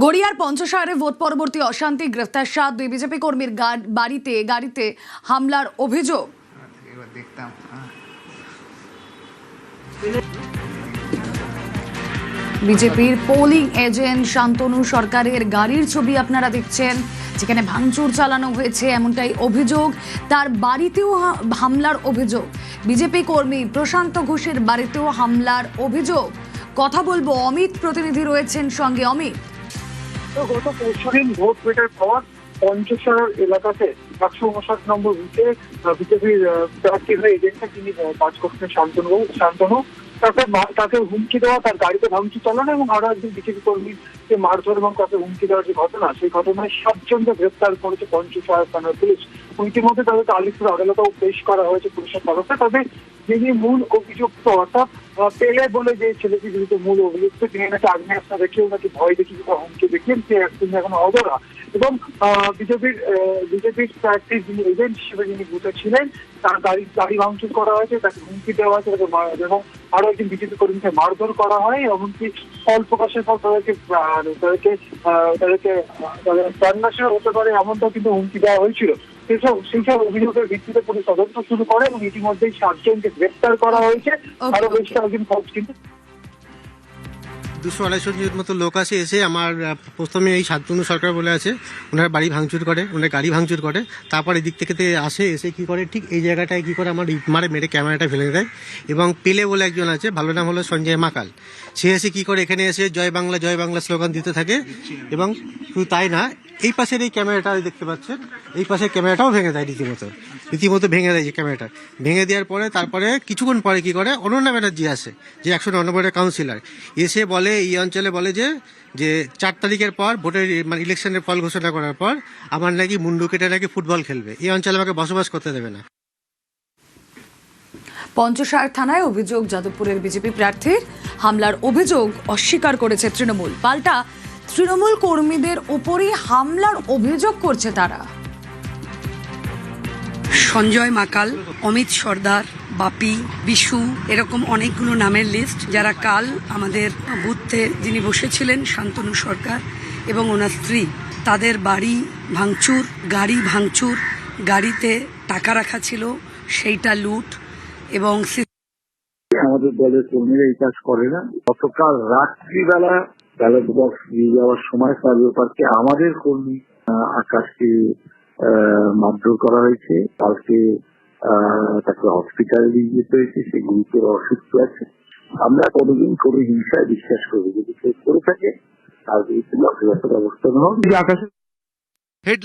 গড়িয়ার পঞ্চশহরে ভোট পরবর্তী অশান্তি, গ্রেফতার 7 দুই বিজেপি কর্মীর গাড়িতে হামলার অভিযোগ। বিজেপির পোলিং এজেন্ট শান্তনু সরকারের গাড়ির ছবি আপনারা দেখছেন, যেখানে ভাঙচুর চালানো হয়েছে এমনটাই অভিযোগ। তার বাড়িতেও হামলার অভিযোগ। বিজেপি কর্মী প্রশান্ত ঘোষের বাড়িতেও হামলার অভিযোগ। কথা বলবো, অমিত প্রতিনিধি রয়েছেন সঙ্গে। অমিত, গত পরশুদিন ভোট পেটের পর পঞ্চশহর এলাকাতে 159 নম্বর বুথে বিজেপির প্রার্থী হয়ে এজেন্টটা তিনি কাজ করছেন শান্তনু তাকে হুমকি দেওয়া, তার গাড়িতে ভাঙচুর চালানো এবং আরো একজন বিজেপি কর্মীকে মারধর এবং তাকে হুমকি দেওয়ার যে ঘটনা, সেই ঘটনায় 7 জনকে গ্রেপ্তার করেছে পঞ্চশহর থানার পুলিশ। ইতিমধ্যে তাদেরকে আলিপুর আদালতেও পেশ করা হয়েছে পুলিশের তরফে। তবে যিনি মূল অভিযুক্ত, অর্থাৎ পেলে বলে যে ছেলেটির বিরুদ্ধে মূল অভিযুক্ত, তিনি নাকি আগ্নেয়াস্ত্র দেখিয়েও নাকি ভয় দেখিয়ে বা হুমকি দেখিয়েন, সে তিনি এখনো অধরা। এবং বিজেপির প্রার্থী যিনি এজেন্ট হিসেবে যিনি বুথে ছিলেন, তার গাড়ি ভাঙচুর করা হয়েছে, তাকে হুমকি দেওয়া হয়েছে এবং আরো একজন বিজেপি কর্মীকে মারধর করা হয়। এমনকি ফল প্রকাশের পর তাদেরকে প্রাণনাশের হতে পারে এমনটাও কিন্তু হুমকি দেওয়া হয়েছিল। সেই সব অভিযোগের ভিত্তিতে পুলিশ তদন্ত শুরু করে এবং ইতিমধ্যেই 7 জনকে গ্রেপ্তার করা হয়েছে। আরো বেশ কয়েকজন কিন্তু 200-250 জনের মতো লোক এসে আমার প্রথমে এই শান্তনু সরকার বলে আছে, ওনার বাড়ি ভাঙচুর করে, ওনার গাড়ি ভাঙচুর করে। তারপর এদিক থেকে এসে কি করে, ঠিক এই জায়গাটায় কি করে আমার ইট মারে, মেরে ক্যামেরাটা ফেলে দেয়। এবং পেলে বলে একজন আছে, ভালো নাম হলো সঞ্জয় মাকাল, সে এসে কি করে এখানে এসে জয় বাংলা স্লোগান দিতে থাকে। এবং শুধু তাই না, এই পাশের এই ক্যামেরাটা দেখতে পাচ্ছেন, এই পাশের ক্যামেরাটাও ভেঙে দেয় রীতিমতো ভেঙে দেয়। যে ক্যামেরাটা ভেঙে দেওয়ার পরে তারপরে কিছুক্ষণ পরে কি করে, অনন্যা ব্যানার্জি আসে, যে 109 নম্বরের কাউন্সিলর, এসে বলে এই অঞ্চলে বলে যে 4 তারিখের পর ভোটের ইলেকশনের ফল ঘোষণা করার পর আমার নাকি মুন্ডু কেটে নাকি ফুটবল খেলবে, এই অঞ্চলে আমাকে বসবাস করতে দেবে না। পঞ্চশহর থানায় অভিযোগ, যাদবপুরের বিজেপি প্রার্থীর হামলার অভিযোগ অস্বীকার করেছে তৃণমূল। পাল্টা তৃণমূল কর্মীদের উপরই হামলার অভিযোগ করছে তারা। সঞ্জয় মাকাল, অমিত সর্দার, বাপি, বিশু, এরকম অনেকগুলো নামের লিস্ট, যারা কাল আমাদের বুথে যিনি বসেছিলেন শান্তনু সরকার এবং ওনার স্ত্রী, তাদের বাড়ি ভাঙচুর, গাড়ি ভাঙচুর, গাড়িতে টাকা রাখা ছিল সেইটা লুট। এবং আমাদের দলের কর্মীরা এই কাজ করে না। গতকাল রাত্রিবেলা ব্যালট বক্স দিয়ে যাওয়ার সময় সার্ভে পার্কে আমাদের কর্মী আকাশকে মারধর করা হয়েছে। কালকে তাকে হসপিটালে নিয়ে যেতে হয়েছে, সে গুরুতর অসুস্থ আছে। আমরা কোনোদিন কোনো হিংসায় বিশ্বাস করি, যদি সে করে থাকে তার বিরুদ্ধে ব্যবস্থা নেওয়া হবে।